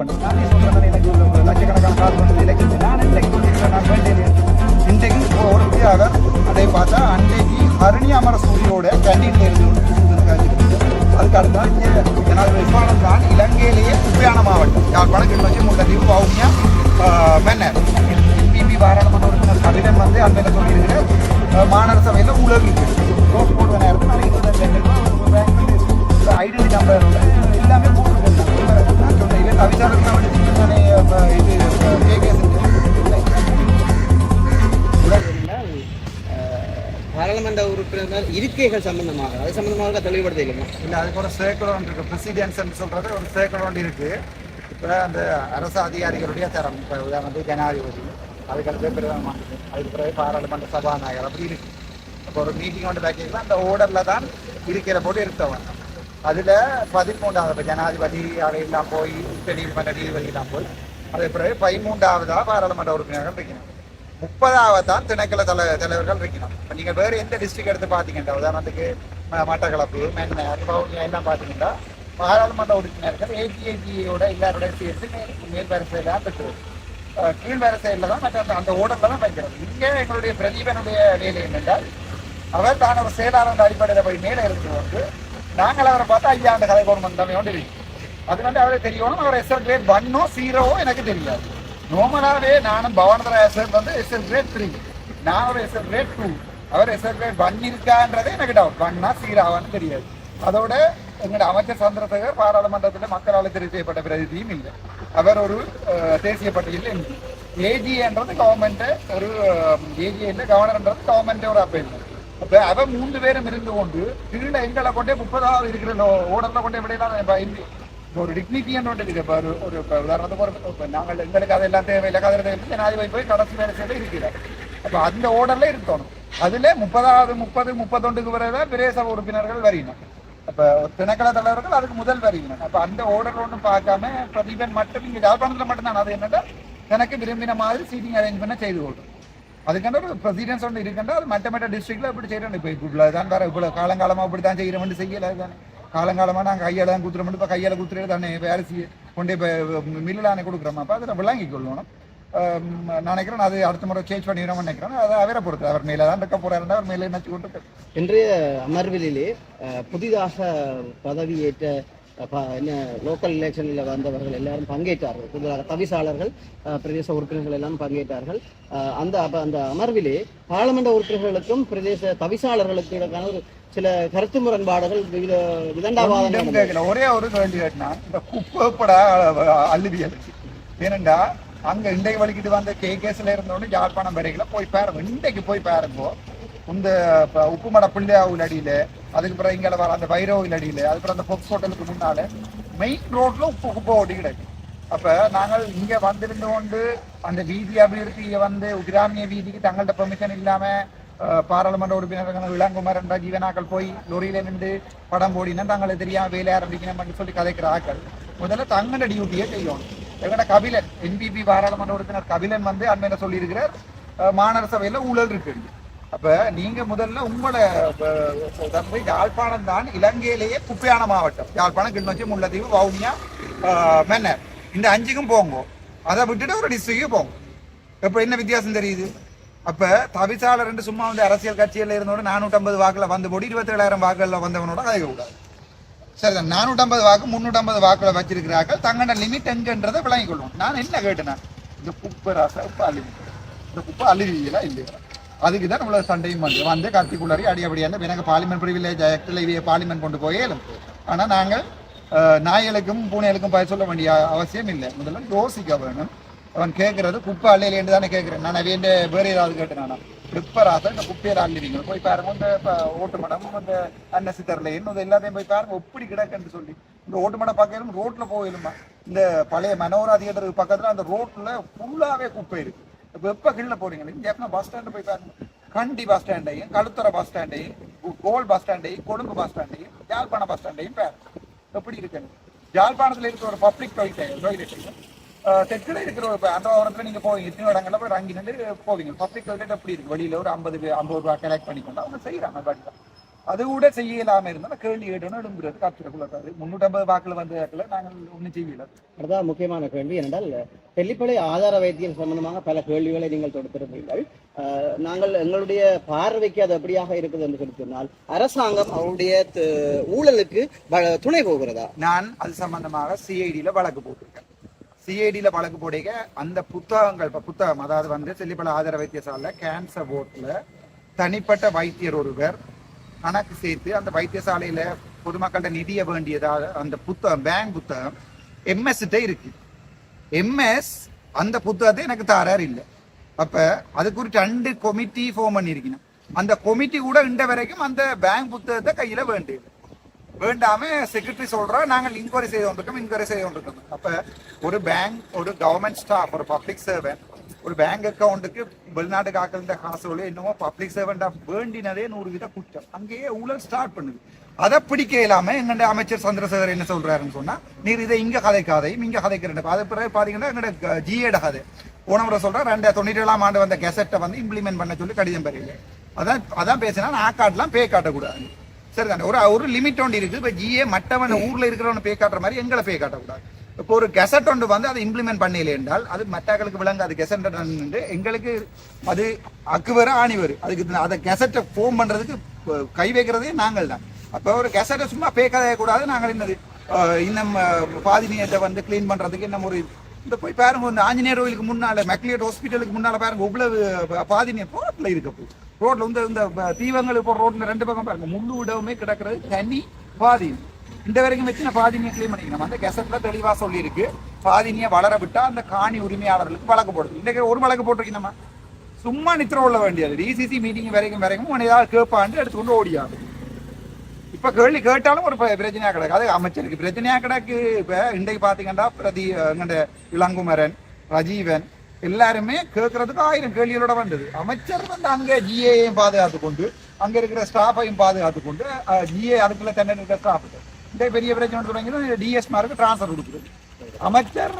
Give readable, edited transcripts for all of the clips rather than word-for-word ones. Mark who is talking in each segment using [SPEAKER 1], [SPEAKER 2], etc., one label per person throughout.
[SPEAKER 1] பண்ணுறேன். நான் சொல்கிறேன் எனக்கு லட்சக்கணக்கான காசு வந்து இலக்கியம் நான் இலக்கியம் நான் வேண்டிய இன்றைக்கு ஒரு வித்தியாளர் அதை பார்த்தா அன்றைக்கு ஹரணி அமர சூரியோட கேண்டீனில் இருந்து அதுக்கு அடுத்தான் எனது விஸ்வானம் தான் இலங்கையிலேயே குப்பையான மாவட்டம் யாழ்ப்பாணம் கிளிநொச்சி முல்லைத்தீவு வவுனியா மன்னர் என்பிபி பாராளுமன்ற உறுப்பினர் கபிலன் வந்து அண்மையில் சொல்லியிருக்கிற மாநகர சபையில் உழவு ரோஸ் போடுற நேரத்தில் ஐடென்டி நம்பரோட எல்லாமே போட்டுருக்காங்க. நான் சொன்னேன் தவிசாளர்கள் வந்து இது கேகேஸ்
[SPEAKER 2] பாராளுமன்ற உறுப்பினர்கள் இருக்கைகள் சம்பந்தமாக அது சம்பந்தமாக தெளிவுபடுத்த இல்லைமா?
[SPEAKER 1] இல்லை, அதுக்கு ஒரு சேக்கலோன் இருக்குது. பிரசிடென்ஸ் சொல்கிறது ஒரு சேக்கலோன் இருக்குது. இப்போ அந்த அரசு அதிகாரிகளுடைய தரம், இப்போ உதாரணத்துக்கு ஜனாதிபதி, அதுக்கடுத்து பிரதமர், அதுக்கு பிறகு பாராளுமன்ற சபாநாயகர் அப்படி இருக்குது. இப்போ ஒரு மீட்டிங் வந்து வைக்கலாம் அந்த ஓர்டரில் தான் இருக்கிற போட்டு இருந்தவங்க. அதில் 13வது இப்போ ஜனாதிபதி அவையெல்லாம் போய் நீதிமன்ற நீதிபதியெல்லாம் போய் அது பிறகு 13வது பாராளுமன்ற உறுப்பினர்கள் இருக்கணும். 30வது தான் திணைக்கள தலைவர்கள் இருக்கணும். இப்போ நீங்கள் வேறு எந்த டிஸ்ட்ரிக்ட் எடுத்து பார்த்தீங்கன்னா உதாரணத்துக்கு மட்டக்களப்பு மென்னர் பவுனியா எல்லாம் பார்த்தீங்கன்னா பாராளுமன்ற உறுப்பினர்கள் ஏஜிஏஜியோட எல்லாரோடையும் சேர்த்து மேல் வரிசையில் தான் பெற்றுவது. கீழ் வரிசையில் தான் மற்ற அந்த ஓடரில் தான் வைக்கிறது. இங்கே எங்களுடைய பிரதீபனுடைய வேலை என்னென்றால் அவர் தான் ஒரு செயலாளர் அடிப்படையில் போய் மேலே இருந்து வந்து நாங்கள் அவரை பார்த்தா 5 ஆண்டு கதை கவர்மெண்ட் தான் ஒன்று இருக்கு. அது வந்து அவரே தெரியணும். அவர் எஸ்எல் கிரேட் 1ஓ 0ஓ எனக்கு தெரியாது. நார்மலாகவே நானும் பவானந்தரா எஸ்எல் வந்து எஸ்எல் கிரேட் 3, நான் ஒரு எஸ்எல் கிரேட் 2, அவர் எஸ்எல் கிரேட் 1 இருக்கான்றதே எனக்கு டவுட். 1ஆ 0ஆன்னு தெரியாது. அதோட எங்களோட அமைச்சர் சந்திரசேகர் பாராளுமன்றத்தில் மக்களால் தெரிவு செய்யப்பட்ட பிரதிநிதியும் இல்லை. அவர் ஒரு தேசிய பட்டியலில் இல்லை. ஏஜிஏன்றது கவர்மெண்ட் ஒரு ஏஜிஏ கவர்னர்ன்றது கவர்மெண்ட் ஒரு அப்பீல். அப்போ அவ 3 பேரும் இருந்து கொண்டு கீழே எங்களை கொண்டே 30வது இருக்கிற ஓடரில் கொண்டே விடையெல்லாம் ஒரு டிக்னிட்டின்னு ஒன்று இருக்கு. இப்போ ஒரு உதாரணத்துக்கு ஒரு நாங்கள் எங்களுக்கு அதெல்லாம் தேவையில்லை கதிர தேவை ஜனாதிபதி போய் கடைசி வேலை செய்ய இருக்கிறார். அப்போ அந்த ஓர்டரில் இருக்கணும். அதில் 30வது 30 31க்கு பிறகுதான் பிரதேச உறுப்பினர்கள் வரையணும். அப்போ திணைக்கள தலைவர்கள் அதுக்கு முதல் வரையணும். அப்போ அந்த ஓர்டர் ஒன்றும் பார்க்காம பிரதீபன் மட்டும் இங்கே யாழ்ப்பாணத்தில் மட்டும்தான் அது என்னன்னா எனக்கு விரும்பின மாதிரி சீட்டிங் அரேஞ்ச் பண்ண செய்து கொள்ளும். அதுக்கான ஒரு ப்ரொசீடியன்ஸ் ஒன்று இருக்குன்னா அது மற்ற டிஸ்ட்ரிக்டில் இப்படி செய்யணும். இப்போ இவ்வளோ தான் வேறு இவ்வளோ காலங்காலமாக இப்படி தான் செய்கிறோம்னு செய்யலை தானே. காலங்காலமாக நாங்கள் கையால் தான் குத்துறோம். இப்போ கையால் குத்துறது தானே வேறு கொண்டு இப்போ மில்லானே கொடுக்குறோம். அப்போ அதில் விளங்கி கொள்ளணும். நான் நினைக்கிறேன் அது அடுத்த முறை சேஞ்ச் பண்ணிடுறோம்னு நினைக்கிறேன். அதை அவரை பொறுத்து அவர் மேலே தான் இருக்க போகிறாருன்னா அவர் மேலே நினச்சி கொண்டு
[SPEAKER 2] இன்றைய அமர்விலே புதிதாக பதவியேற்ற என்ன லோக்கல் எலெக்ஷனில் வந்தவர்கள் எல்லாரும் பங்கேற்றார்கள். புதிதாக தவிசாளர்கள் பிரதேச உறுப்பினர்கள் எல்லாம் பங்கேற்றார்கள். அந்த அமர்விலே பாராளுமன்ற உறுப்பினர்களுக்கும் பிரதேச தவிசாளர்களுக்கு இடைக்கான ஒரு சில கருத்து முரண்பாடுகள்
[SPEAKER 1] விதண்டாவாதம். ஒரே ஒரு வேண்டி கேட்டினா இந்த குப்பைப்பட அள்ளுவியல் ஏனண்டா அங்கே இன்றைக்கு வலிக்கிட்டு வந்த கேஸ்ல இருந்தோன்னு யாழ்ப்பாணம் வரைகளை போய் பாருங்க. இன்றைக்கு போய் பாருங்கோ இந்த உப்புமட பிள்ளையாவில் அடியில், அதுக்கு பிறகு இங்கே வர அந்த வைரவில் அடியில், அதுக்கப்புறம் அந்த பொக்ஸ் ஹோட்டலுக்கு முன்னால் மெயின் ரோட்டில் குப்பை ஓட்டி கிடக்கு. அப்போ நாங்கள் இங்கே வந்திருந்து கொண்டு அந்த வீதி அபிவிருத்தியை வந்து கிராமிய வீதிக்கு தங்கள்கிட்ட பெர்மிஷன் இல்லாமல் பாராளுமன்ற உறுப்பினர்கள் இளங்குமார் என்ற ஜீவனாக்கள் போய் லொரியில நின்று படம் போடினா தங்களுக்கு தெரியாமல் வேலை ஆரம்பிக்கணும்னு சொல்லி கதைக்கிற ஆக்கள் முதல்ல தங்களோட டியூட்டியை செய்யணும். எங்களோட கபிலன் என்பிபி பாராளுமன்ற உறுப்பினர் கபிலன் வந்து அண்மையில் சொல்லியிருக்கிறார் மாநகர சபையில் ஊழல் இருக்கு. அப்போ நீங்கள் முதல்ல உங்களோட யாழ்ப்பாணம் தான் இலங்கையிலேயே குப்பையான மாவட்டம். யாழ்ப்பாணம் கிளிநொச்சி முல்லைத்தீவு வவுனியா மன்னர் இந்த 5க்கும் போங்க. அதை விட்டுட்டு ஒரு டிஸ்ட்ரிக்ட் போங்க. இப்போ என்ன வித்தியாசம் தெரியுது? அப்போ தவிசாளர் சும்மா வந்து அரசியல் கட்சியில் இருந்தோட 450 வாக்கில் வந்து போடி 27,000 வாக்குகளில் வந்தவனோட கதை கூடாது. சரி, 450 வாக்கு 350 வாக்குல வச்சிருக்கிறார்கள். தங்களோட லிமிட் எங்கன்றதை விளங்கிக் கொள்ளும். நான் என்ன கேட்டேன்னா இந்த குப்பை ராசா இப்போ அழுவி இந்த குப்பை அழுவியெல்லாம் இல்லையா அதுக்கு தான் நம்மளோட சண்டையும் வந்து கத்திக்குள்ளறி அடியபடியாக எனக்கு பார்லிமெண்ட் ப்ரிவிலேஜ் ஆக்டில் இவைய பார்லிமெண்ட் கொண்டு போயேலும். ஆனால் நாங்கள் நாய்களுக்கும் பூனைகளுக்கும் பய சொல்ல வேண்டிய அவசியம் இல்லை. முதல்ல யோசிக்க வேணும். அவன் கேட்கறது குப்பை அள்ளையிலேருந்து தானே கேட்குறேன். நான் அவைய வேறு ஏதாவது கேட்டேன். ப்ரிப்பராக இந்த குப்பையில் அள்ளுவீங்க போய் பாருங்க. இந்த ஓட்டு மடம் இந்த அன்னசித்தர்லையும் இது எல்லாத்தையும் போய் பாருங்க எப்படி கிடக்குன்னு சொல்லி. இந்த ஓட்டு மடம் பார்க்கலும் ரோட்டில் போயிலுமா இந்த பழைய மனோரா தியேட்டருக்கு பக்கத்தில் அந்த ரோட்டில் ஃபுல்லாகவே குப்பை இருக்குது. இப்போ எப்போ கீழே போறீங்க இங்கே பஸ் ஸ்டாண்டு போய் பாருங்க. கண்டி பஸ் ஸ்டாண்டையும் கழுத்துறை பஸ் ஸ்டாண்டையும் கோல் பஸ் ஸ்டாண்டையும் கொழும்பு பஸ் ஸ்டாண்டையும் யாழ்ப்பாணம் பஸ் ஸ்டாண்டையும் பாருங்க எப்படி இருக்குன்னு. யாழ்ப்பாணத்தில் இருக்கிற ஒரு பப்ளிக் டாய்லெட்டையும் தெற்கில் இருக்கிற ஒரு அந்த ஓரத்தில் நீங்கள் போவீங்க எத்தனை இடங்கள்ல போய் ரங்கி நின்று போவீங்க. பப்ளிக் டாய்லெட் எப்படி இருக்கு வெளியில் ஒரு 50 ரூபா கலெக்ட் பண்ணிக்கொண்டு அவங்க செய்கிறாங்க. பட் அது கூட செய்யலாம இருந்தா கேள்வி கேட்டோம்னா எழும்புறது காத்துக்குள்ளது 350 வாக்குல வந்து நாங்கள் ஒன்றும் செய்யல.
[SPEAKER 2] அதுதான் முக்கியமான கேள்வி. என்றால் தெல்லிப்பளை ஆதார வைத்தியம் சம்பந்தமாக பல கேள்விகளை நீங்கள் தொடுத்திருப்பீர்கள். நாங்கள் எங்களுடைய பார்வைக்கு அது எப்படியாக இருக்குது என்று சொல்லி சொன்னால் அரசாங்கம் அவருடைய ஊழலுக்கு துணை போகிறதா?
[SPEAKER 1] நான் அது சம்பந்தமாக சிஐடியில வழக்கு போட்டிருக்கேன். சிஐடியில வழக்கு போடுக அந்த புத்தகம் அதாவது வந்து தெல்லிப்பளை ஆதார வைத்தியசாலை கேன்சர் போர்ட்ல தனிப்பட்ட வைத்தியர் ஒருவர் கணக்கு சேர்த்து அந்த வைத்தியசாலையில பொதுமக்கள்கிட்ட நிதிய வேண்டியதாக அந்த புத்தகம் பேங்க் புத்தகம் MS இருக்கு. MS அந்த புத்தகத்தை எனக்கு தாரார் இல்லை. அப்ப அதுக்கு ஒரு 2 கமிட்டி ஃபார்ம் பண்ணிருக்கணும். அந்த கமிட்டி கூட இன்ற வரைக்கும் அந்த பேங்க் புத்தகத்தை கையில வேண்டாம செக்ரட்டரி சொல்றா நாங்கள் இன்கொயரி செய்து கொண்டிருக்கோம். அப்ப ஒரு பேங்க் ஒரு கவர்மெண்ட் ஸ்டாஃப் ஒரு பப்ளிக் சர்வெண்ட் ஒரு பேங்க் அக்கௌண்ட்டுக்கு வெளிநாட்டுக்கு ஆக்கிற காசோடு என்னமோ பப்ளிக் சர்வெண்டா வேண்டினதே 100% குற்றம். அங்கேயே ஊழல் ஸ்டார்ட் பண்ணுது. அதை பிடிக்க இல்லாம எங்கட அமைச்சர் சந்திரசேகர் என்ன சொல்றாருன்னு சொன்னா நீர் இதை இங்க கதைக்காதையும் இங்க கதைக்கிறேன். அது பிறகு பாத்தீங்கன்னா எங்கட ஜிஏட கதை போன முறை சொல்ற 2097ஆம் ஆண்டு வந்த கெசட்டை வந்து இம்ப்ளிமெண்ட் பண்ண சொல்லி கடிதம் பெறல. அதான் பேசினா ஆக்காட்டலாம் பே காட்டக்கூடாது. சரிதானே? ஒரு லிமிட் ஒன்று இருக்கு. இப்ப ஜிஏ மற்றவன் ஊர்ல இருக்கிறவன பே காட்டுற மாதிரி எங்களை பே காட்டக்கூடாது. இப்போ ஒரு கெசட் ஒன்று வந்து அதை இம்ப்ளிமெண்ட் பண்ணல என்றால் அது மற்றவர்களுக்கு விளங்காது. கெசட் எங்களுக்கு அது அக்குவர ஆணிவர் அதுக்கு அதை கெசட்டை ஃபோம் பண்றதுக்கு கை வைக்கிறதே நாங்கள் தான். அப்போ ஒரு கெசட்டை சும்மா பே கதையக்கூடாது. நாங்கள் என்னது இன்னும் பாதினியத்தை வந்து கிளீன் பண்றதுக்கு இன்னும் ஒரு இந்த போய் பாருங்க இந்த ஆஞ்சநேயர் கோயிலுக்கு முன்னால மெக்லியட் ஹாஸ்பிட்டலுக்கு முன்னால பாருங்க இவ்வளவு பாதினியர் ரோட்ல இருக்க ரோட்ல வந்து இந்த தீவங்கள் இப்போ ரோட்ல 2 பக்கம் பாருங்க முள்ளு விடவுமே கிடக்கிறது தனி பாதினி. இந்த வரைக்கும் வச்சு நான் பாதினியை கிளீன் பண்ணிக்கணும். அந்த கெசட்ல தெளிவா சொல்லி இருக்கு பாதினியை வளர விட்டா அந்த காணி உரிமையாளர்களுக்கு வழக்கு போடுது. இன்னைக்கு ஒரு வழக்கு போட்டிருக்கீங்க சும்மா நித்திர உள்ள வேண்டியது. டிசிசி மீட்டிங் வரைக்கும் ஏதாவது கேட்பாண்டு எடுத்துக்கொண்டு ஓடியாது. இப்ப கேள்வி கேட்டாலும் ஒரு பிரச்சனையா கிடக்கு. அது அமைச்சருக்கு பிரச்சனையா கிடக்கு. இப்ப இன்றைக்கு பாத்தீங்கன்னா எங்கட இளங்குமரன் ரஜீவன் எல்லாருமே கேட்கறதுக்கு 1000 கேள்விகளோட வந்தது. அமைச்சர் வந்து அங்க ஜிஏயையும் பாதுகாத்து கொண்டு அங்க இருக்கிற ஸ்டாஃபையும் பாதுகாத்து கொண்டு ஜிஏ அதுக்குள்ள தண்டனை இருக்கிற ஸ்டாஃப் இந்த பெரிய பிரச்சனை தொடங்கி டிஎஸ்மாருக்கு டிரான்ஸ்பர் கொடுக்குறது. அமைச்சர்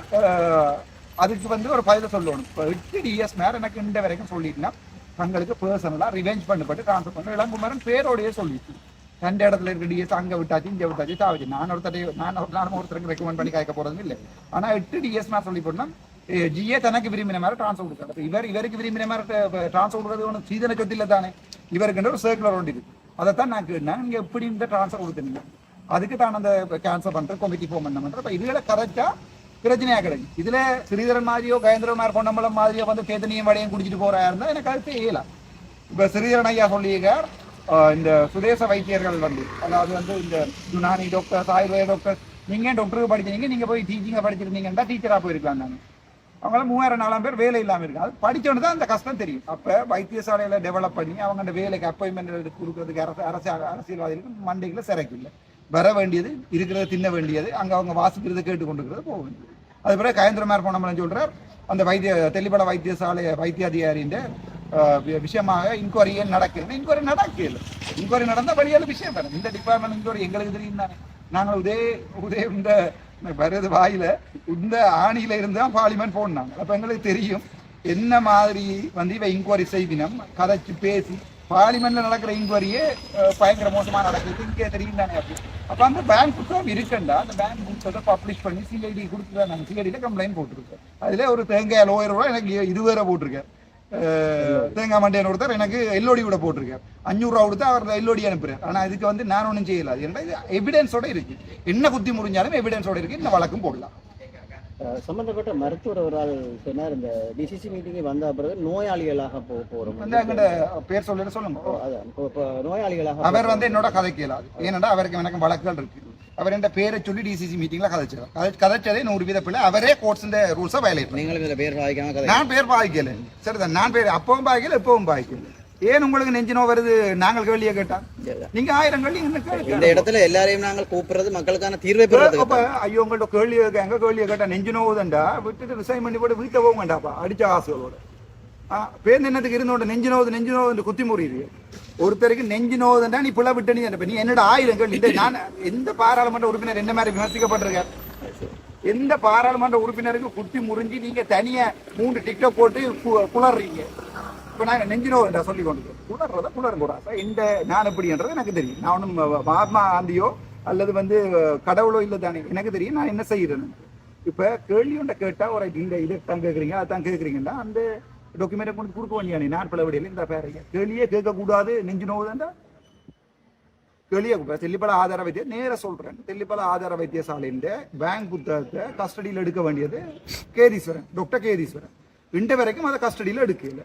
[SPEAKER 1] அதுக்கு வந்து ஒரு பதில சொல்லணும். இப்போ 8 டிஎஸ்மார் எனக்கு இந்த வரைக்கும் சொல்லிட்டுனா தங்களுக்கு பர்சனலா ரிவெஞ்ச் பண்ணப்பட்டு டிரான்ஸ்பர் பண்ண இளங்குமரன் பேரோடையே சொல்லிட்டு 2 இடத்துல இருக்க டிஎஸ் அங்க விட்டாச்சு இங்க விட்டாச்சு தாவச்சு. நான் ஒருத்தருக்கு ரெக்கமெண்ட் பண்ணி கேட்க போறதும் இல்லை. ஆனா 8 டிஎஸ்மார் சொல்லி போனா ஜிஏ தனக்கு விரும்பின மாதிரி டிரான்ஸ்பர் கொடுத்தாரு. இவருக்கு விரும்பின மாதிரி டிரான்ஸ்பர் கொடுக்கறது ஒன்று சீதன சொத்து இல்லை தானே. இவருக்கு ஒரு சர்க்குலர் ஒன்று இருக்கு. அதைத்தான் நான் கேட்டேன் நீங்க எப்படி இந்த டிரான்ஸ்பர் கொடுத்துருங்க. அதுக்கு தான் அந்த கேன்சல் பண்ற கமிட்டி ஃபார்ம் பண்ண பண்றேன். இப்ப இதுல கரெக்டா பிரச்சனையா கிடைக்கும். இதுல ஸ்ரீதரன் மாதிரியோ கயேந்திரன் மாதிரி பொன்னம்பலம் மாதிரியோ வந்து தேத்தனியும் வடையும் குடிச்சிட்டு போறா இருந்தா எனக்கு கருத்து இயலாம். இப்ப ஸ்ரீதரன் ஐயா சொல்லியிருக்கார் இந்த சுதேச வைத்தியர்கள் வந்து அதாவது வந்து இந்த யுனானி டாக்டர்ஸ் ஆயுர்வேத டாக்டர்ஸ் நீங்க டாக்டருக்கு படிச்சீங்க நீங்க போய் டீச்சிங்கா படிச்சிருந்தீங்கன்னா டீச்சரா போயிருக்கலாம். நாங்க அவங்களாம் 3000-4000 பேர் வேலை இல்லாமல் இருக்கு. அது படிச்சோன்னு தான் அந்த கஷ்டம் தெரியும். அப்போ வைத்தியசாலையில டெவலப் பண்ணி அவங்க அந்த வேலைக்கு அப்பாயின்மெண்ட் கொடுக்கறதுக்கு அரசியல்வாதிகளுக்கு மண்டைகளை சிறைக்கு இல்லை. வர வேண்டியது இருக்கிறத தின்ன வேண்டியது அங்கே அவங்க வாசிக்கிறத கேட்டுக்கொண்டிருக்கிறது போக வேண்டியது. அது பிறகு கயேந்திரமார் போனோம்னு சொல்றார் அந்த தெல்லிப்பளை வைத்தியசாலை வைத்திய அதிகாரியின் விஷயமாக இன்கொயரி நடக்குது. இன்கொயரி நடக்கல. இன்கொயரி நடந்த வழியால விஷயம் வேணும். இந்த டிபார்ட்மெண்ட் இன்கொயரி எங்களுக்கு தெரியும் தானே. நாங்கள் உதய இந்த வருது வாயில இந்த ஆணியில இருந்தா பார்லிமெண்ட் போனாங்க. அப்ப எங்களுக்கு தெரியும் என்ன மாதிரி வந்து இவ இன்கொயரி செய்வினம் கதைச்சு பேசி பார்லிமெண்ட்ல நடக்கிற இன்கொயரியே பயங்கர மோசமா நடக்குது. இங்கே தெரியும் தானே. அப்ப அந்த பேங்க் புத்தகம் இருக்குண்டா அந்த பேங்க் புத்தகத்தை பப்ளிஷ் பண்ணி சிஐடி கொடுத்துருக்கா. நாங்கள் சிஐடியில கம்ப்ளைண்ட் போட்டிருக்கோம். அதுல ஒரு தேங்காய் லோயர் எனக்கு 20 போட்டிருக்கேன். தேங்காய் மண்டியான ஒருத்தர் எனக்கு எல்ஓடி கூட போட்டிருக்காரு. 500 ரூபா கொடுத்து அவர் எல்ஓடி அனுப்புறாரு. ஆனா இதுக்கு வந்து நான் ஒன்றும் செய்யல. ஏன்னா இது எவிடன்ஸோட இருக்கு. என்ன குத்தி முறிஞ்சாலும் எவிடன்ஸோட இருக்கு. இந்த வழக்கும் போடலாம்.
[SPEAKER 2] சம்பந்தப்பட்ட மருத்துவர் அவரால் சொன்னார் இந்த டிசிசி மீட்டிங் வந்த பிறகு நோயாளிகளாக போறோம்.
[SPEAKER 1] பேர் சொல்லுங்க.
[SPEAKER 2] நோயாளிகளாக
[SPEAKER 1] அவர் வந்து என்னோட கதை கேளாது. ஏன்னா அவருக்கு எனக்கு வழக்குகள் இருக்கு. அவர் என்ற பேரை சொல்லி டிசிசி மீட்டிங்ல கதைச்சதே 100% பிள்ளை. அவரே கோர்ட்ஸ் ரூல்ஸை வயலேட்.
[SPEAKER 2] நீங்களும் பேர் பாதிக்காம
[SPEAKER 1] நான் பேர் பாதிக்கல. சரிதான். நான் பேர் அப்பவும் பாதிக்கல எப்பவும் பாதிக்கல. ஏன் உங்களுக்கு நெஞ்சினோ வருது நாங்கள் கேள்வியை கேட்டா நீங்க 1000 கேள்வி
[SPEAKER 2] இந்த இடத்துல எல்லாரையும் நாங்கள் கூப்பிடுறது மக்களுக்கான தீர்வை பெறுறது.
[SPEAKER 1] ஐயோ உங்கள்ட்ட கேள்வி எங்க கேள்வியை கேட்டா நெஞ்சினோவுதண்டா விட்டுட்டு ரிசைன் பண்ணி போட்டு வீட்டை போக வேண்டாப்பா அடிச்ச ஆசைகளோட. பேர் என்னத்துக்கு இருந்தோட நெஞ்சினோது குத்தி முறியுது. ஒருத்தருக்கு நெஞ்சினோதுண்டா நீ பிள்ளை விட்டு நீ என்னோட 1000 கேள்வி. நான் எந்த பாராளுமன்ற உறுப்பினர் என்ன மாதிரி விமர்சிக்கப்பட்டிருக்காரு? எந்த பாராளுமன்ற உறுப்பினருக்கு குத்தி முறிஞ்சு நீங்க தனியா 3 டிக்டாக் போட்டு குளறீங்க. இப்போ நாங்கள் நெஞ்சினோ சொல்லி கொண்டு குளரக்கூடாது இந்த நான் எப்படின்றது எனக்கு தெரியும். நான் ஒன்றும் மகாத்மா காந்தியோ அல்லது வந்து கடவுளோ இல்லை தானே, எனக்கு தெரியும் நான் என்ன செய்யறேன்னு. இப்போ கேள்வி ஒன்றை கேட்டால் ஒரு இந்த இதை தான் கேட்குறீங்க அதான் கேட்குறீங்கன்னா அந்த டாக்குமெண்ட்டை கொண்டு கொடுக்க வேண்டியானே. நான் பிளவடியில் இந்த பேரைய கேள்வியே கேட்கக்கூடாது நெஞ்சினோவுதான்டா கேள்வியே. தெல்லிப்பல ஆதார வைத்திய நேர சொல்றேன். தெல்லிப்பல ஆதார வைத்தியசாலையின் பேங்க் புத்தகத்தை கஸ்டடியில் எடுக்க வேண்டியது கேதீஸ்வரன், டாக்டர் கேதீஸ்வரன். இன்று வரைக்கும் அதை கஸ்டடியில் எடுக்கல.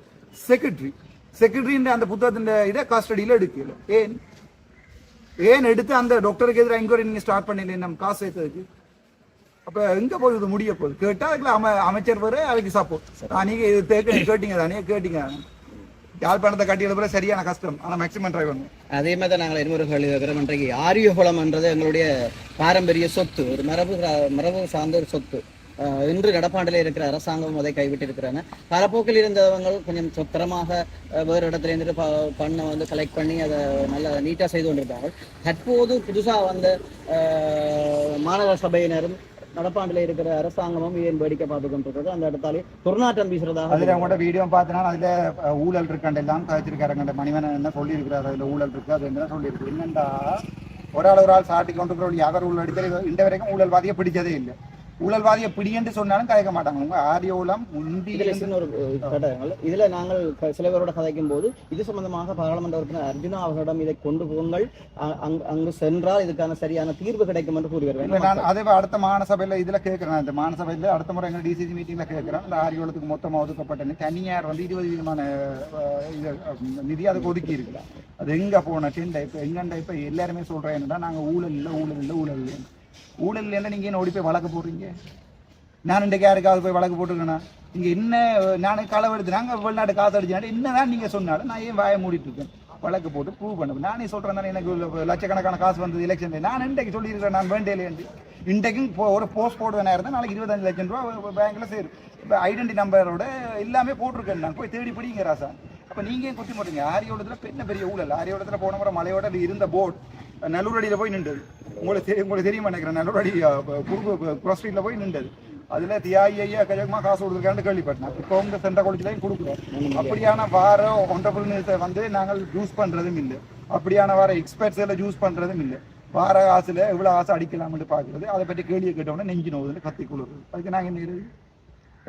[SPEAKER 1] செக்ரட்டரியின் அந்த புத்தகத்தின் இதை கஸ்டடியில் எடுக்கல. ஏன் எடுத்து அந்த டாக்டருக்கு எதிராக என்கொயரி நீங்க ஸ்டார்ட் பண்ணல நம்ம காசு சேர்த்ததுக்கு? அப்ப எங்க போகுது முடிய போகுது? கேட்டா அதுக்குள்ள அமைச்சர் வர அதுக்கு சப்போர்ட். நீங்க கேட்டீங்க தானே கேட்டீங்க. யாழ்ப்பாணத்தை கட்டி எழுப்புற சரியான கஷ்டம். ஆனா மேக்சிமம் ட்ரை பண்ணும். அதே
[SPEAKER 2] மாதிரி தான் நாங்கள் இன்னொரு கேள்வி வைக்கிறோம். இன்றைக்கு ஆரியகுளம்ன்றது எங்களுடைய பாரம்பரிய சொத்து, ஒரு மரபு சார்ந்த ஒரு சொத்து. இன்று கடப்பாண்டில் இருக்கிற அரசாங்கம் அதை கைவிட்டு இருக்கிறாங்க. காலப்போக்கில் இருந்தவங்க கொஞ்சம் சொத்தரமாக வேறு இடத்துல இருந்துட்டு பண்ண வந்து கலெக்ட் பண்ணி அதை நல்லா நீட்டாக செய்து கொண்டிருக்காங்க. தற்போது புதுசாக வந்த மாநகர சபையினரும் நடப்பாண்டில் இருக்கிற அரசாங்கமும் ஏன் வேடிக்கை பார்த்து கொண்டிருக்கிறது. அந்த இடத்தாலே துர்நாற்றம் வீசுறதாக
[SPEAKER 1] அதில் அவங்களோட வீடியோ பார்த்தனா அதில் ஊழல் இருக்காண்டு எல்லாம் கழிச்சிருக்காருங்க. மணிவன் என்ன சொல்லியிருக்கிறாரு, அதில் ஊழல் இருக்கு அது என்ன சொல்லியிருக்கு. என்னண்டா ஒரு ஆள் சாட்டி கொண்டு யார் ஊழல் அடித்தது இந்த வரைக்கும் ஊழல்வாதியை பிடிச்சதே இல்லை. ஊழல்வாதியை பிடின்னு சொன்னாலும் கதைக்க மாட்டாங்க. உங்க ஆரியோலம்
[SPEAKER 2] இதுல நாங்கள் சில பேரோட கதைக்கும் போது இது சம்பந்தமாக பாராளுமன்ற உறுப்பினர் அர்ஜுனா அவர்களிடம் இதை கொண்டு போங்கள், அங்கு சென்றால் இதுக்கான சரியான தீர்வு கிடைக்கும் என்று கூறி வருவேன்.
[SPEAKER 1] நான் அதே அடுத்த மாநசபையில இதுல கேட்கிறேன். இந்த மாநசபையில அடுத்த முறை எங்க டிசிசி மீட்டிங்ல கேட்கிறேன். இந்த ஆரியோலத்துக்கு மொத்தமாக ஒதுக்கப்பட்ட தனியார் வந்து 20 விதமான நிதி அதுக்கு ஒதுக்கி இருக்குல்ல. அது எங்க போன டெண்டா இப்ப எங்கண்டா இப்ப எல்லாருமே சொல்றேன் என்னன்னா நாங்க ஊழல் இல்லை ஊழல் இல்லை ஊழல் இல்லை. ஊழல் இல்லைன்னா நீங்க என்ன ஓடி போய் வழக்கு போடுறீங்க? நான் இன்றைக்கு யாருக்காவது போய் வழக்கு போட்டுருக்கேன்னா நீங்க என்ன நான் களவு எடுத்துனாங்க வெளிநாட்டு காசு அடிச்சாண்டு என்னதான் நீங்க சொன்னாலும் நான் ஏன் வாயை மூடிட்டு இருக்கேன்? வழக்கு போட்டு ப்ரூவ் பண்ணுவேன். நானே சொல்றேன் தானே எனக்கு லட்சக்கணக்கான காசு வந்தது எலெக்ஷன். நான் இன்றைக்கு சொல்லியிருக்கிறேன் நான் வேண்டியலேருந்து இன்றைக்கும் ஒரு போஸ்ட் போடுவேனா இருந்தால் நாளைக்கு 25 லட்சம் ரூபா பேங்க்ல சேரும். இப்போ ஐடென்டி நம்பரோட எல்லாமே போட்டிருக்கேன். நான் போய் தேடி பிடிங்க ராசா. அப்போ நீங்க குத்தி போட்டீங்க. ஆரியோடத்துல பெண்ண பெரிய ஊழல். ஆரியோடத்துல போன முறை மலையோட இருந்த போர்டு நல்லூரடியில் போய் நின்றது. உங்களுக்கு தெரியுமா நினைக்கிறேன். நல்லூரடி குரோஸ் ஸ்ட்ரீட்ல போய் நின்றது. அதுல தியாகி ஐயா கஜகமா காசு கொடுத்துருக்கான்னு கேள்விப்பட்டேன். இப்போ உங்க சென்ட்ரல் காலேஜ்லையும் கொடுக்குறோம். அப்படியான வார ஒன்றரை வந்து நாங்கள் யூஸ் பண்றதும் இல்லை. அப்படியான வார எக்ஸ்பர்ட்ஸ் எல்லாம் யூஸ் பண்றதும் இல்லை. வார காசுல எவ்வளவு காசு அடிக்கலாம்னு பாக்குறது. அதை பற்றி கேள்வியை கேட்டோம்னா நெஞ்சு நோவுன்னு கத்தி கொள்ளுறது. அதுக்கு நாங்கள் என்ன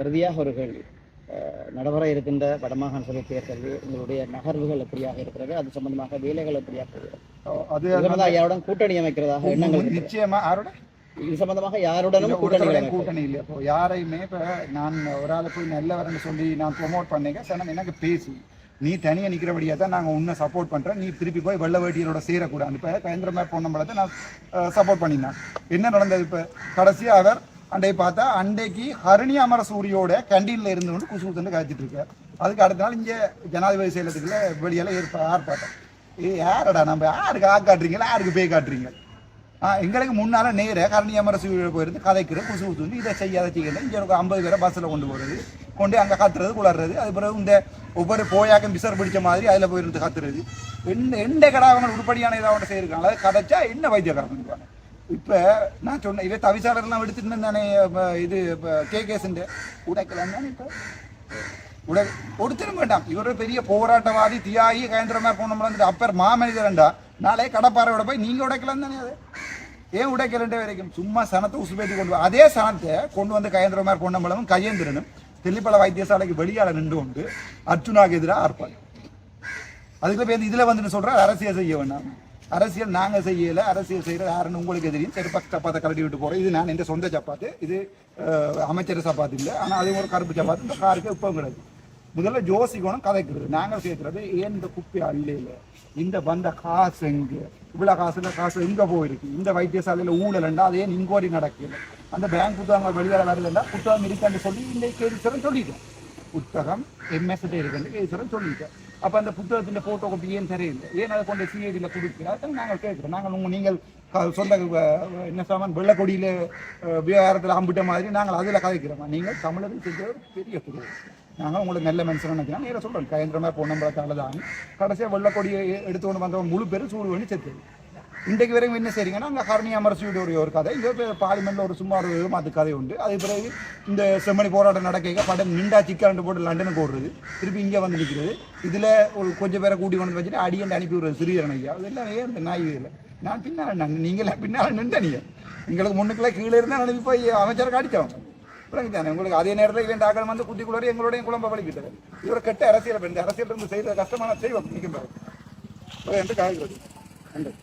[SPEAKER 2] இறுதியாக ஒரு கேள்வி, நடைபெற இருக்கின்ற வடமாகாண சபை தேர்தலில் உங்களுடைய நகர்வுகள் எப்படியாக இருக்கிறது? அது சம்பந்தமாக வேலைகள் எப்படியாக இருக்கிறது? யாருடன் கூட்டணி அமைக்கிறதாக எண்ணங்கள்?
[SPEAKER 1] நிச்சயமா
[SPEAKER 2] இது சம்பந்தமாக யாருடனும்
[SPEAKER 1] கூட்டணி இல்லை. இப்போ யாரையுமே இப்போ நான் ஒரு ஆளை போய் நல்லவரன்னு சொல்லி நான் ப்ரொமோட் பண்ணேங்க. சார் எனக்கு பேசி நீ தனியாக நிற்கிறபடியாக தான் நாங்கள் உன்னை சப்போர்ட் பண்ணுறேன். நீ திருப்பி போய் வெள்ள வேட்டியரோட சேரக்கூடாது. இப்போ கயந்திரமார் பொன்னம்பலத்தை நான் சப்போர்ட் பண்ணினேன். என்ன நடந்தது? இப்போ கடைசியாக அவர் அண்டை பார்த்தா அண்டைக்கு ஹரணி அமர சூரியோட கேண்டீன்ல இருந்து கொண்டு குசுகுத்துன்னு காய்ச்சிட்டு இருக்காரு. அதுக்கு அடுத்த நாள் இங்கே ஜனாதிபதி செயலத்துக்குள்ள வெளியெல்லாம் ஆர்ப்பாட்டம். யாரடா நம்ம யாருக்கு காட்டுறீங்களா யாருக்கு பேய் காட்டுறீங்க? எங்களுக்கு முன்னால நேர ஹரணி அமர சூரியோட போயிருந்து கதைக்கிற குசுகுத்து இதை செய்யாத செய்யல. இங்கே 50 பேரை பஸ்ஸில் கொண்டு போகிறது, கொண்டு அங்கே கத்துறது குளர்றது. அது பிறகு இந்த ஒவ்வொரு போயாக்கம் பிசர் பிடிச்ச மாதிரி அதில் போயிருந்து கத்துறது. எந்த கடை அவங்க உருப்படியான ஏதாவது செய்யிருக்காங்க. அதை கதைச்சா என்ன வைத்தியக்காரன் இருப்பாங்க. இப்போ நான் சொன்னேன் இவன் தவிசாளர்லாம் எடுத்துட்டு தானே இது கேகேஸ்ண்டு உடைக்கலாம் தானே. இப்போ ஒருத்தரும் வேண்டாம். இவரு பெரிய போராட்டவாதி தியாகி கயந்திரமார் போனோம்ல அப்பர் மாமனிதர்ண்டா நாளே கடப்பாறையோட போய் நீங்க உடைக்கலாம் தானே. அது ஏன் உடைக்கலண்டே வரைக்கும் சும்மா சனத்தை உசுப்பேற்றி கொண்டு அதே சனத்தை கொண்டு வந்து கயந்திரமார் பொன்னம்பலமும் கையேந்திரனும் தெல்லிப்பல வைத்தியசாலைக்கு வெளியால நின்று கொண்டு அர்ஜுனாக்கு எதிராக ஆர்ப்பாங்க. அதுக்குள்ள பேர் இதுல வந்து சொல்ற அரசியல் செய்ய வேண்டாம். அரசியல் நாங்கள் செய்யலை. அரசியல் செய்கிறது யாருன்னு உங்களுக்கு தெரியும். செருப்பாக்கு சப்பாத்தை கரடி விட்டு போகிறோம். இது நான் எந்த சொந்த சப்பாத்து. இது அமைச்சர் சப்பாத்து இல்லை. ஆனால் அது ஒரு கருப்பு சப்பாத்து. இந்த காருக்கு இப்போ கிடையாது. முதல்ல ஜோசிக்கணும் கதைக்கிறது. நாங்கள் சேர்க்கிறது ஏன் இந்த குப்பை அல்லையில் இந்த வந்த காசு எங்கே இவ்வளோ காசு எங்கே போயிருக்கு? இந்த வைத்தியசாலையில் ஊழல்ண்டா அது ஏன் இன்கொயரி நடக்கல? அந்த பேங்க் புத்தகங்கள் வெளியில் வரலண்டா புத்தகம் இருக்கான்னு சொல்லி இந்த கேள்விச்சரன் சொல்லிட்டேன். புத்தகம் எம்எஸ்கிட்ட இருக்குன்னு கேள்விச்சரன் சொல்லிட்டேன். அப்போ அந்த புத்தகத்தின் ஃபோட்டோ காப்பி ஏன் தெரியல? ஏன் அதை கொண்டு சிஐடியில் கொடுக்குறா? நாங்கள் கேட்குறோம். நாங்கள் நீங்கள் சொந்த என்ன சாமான் வெள்ளக்கொடியில் விவகாரத்தில் அம்பிட்ட மாதிரி நாங்கள் அதில் கதைக்கிறோமா? நீங்கள் தமிழர்கள் செஞ்ச ஒரு பெரிய துறை. நாங்கள் உங்களுக்கு நல்ல மனுஷன் நினைக்கிறோம். நேராக சொல்கிறோம் கயந்திரமாக பொன்னம்பலத்தால் தான் கடைசியாக வெள்ளக்கொடியை எடுத்து கொண்டு வந்தவன் முழு பேரும் சூடு பண்ணி செத்துது. இன்றைக்கு வரைக்கும் என்ன செய்றீங்கன்னா அங்கே ஹர்னி அமரசியோட ஒரு கதை இங்கே பார்லிமெண்ட்டில் ஒரு சும்மா ஒரு அது கதை உண்டு. அது பிறகு இந்த செம்மணி போராட்டம் நடக்க படம் நிண்டா சிக்காண்டு போட்டு லண்டனுக்கு ஓடுறது, திருப்பி இங்கே வந்து நிற்கிறது. இதில் ஒரு கொஞ்சம் பேரை கூட்டி கொண்டு வச்சுட்டு அடியண்டு அனுப்பி விடுறது சிறியரன் ஐயா. அதெல்லாம் இந்த நாய் இல்லை. நான் பின்னால் நீங்களாம் பின்னால் நின்றீங்க, எங்களுக்கு முன்னுக்குள்ள கீழே இருந்தால் அனுப்பி போய் அமைச்சருக்கு அடித்தோம். அப்புறம் தானே உங்களுக்கு அதே நேரத்தில் இவன் டாக்கள் வந்து குட்டிக்குள்ளே எங்களுடைய குழம்பை வலிக்கிட்டது. இவரை கெட்ட அரசியல் இந்த அரசியல் இருந்து செய்கிற கஷ்டமான செய்வோம் நிற்கும் என்று காய்கிறது. நன்றி.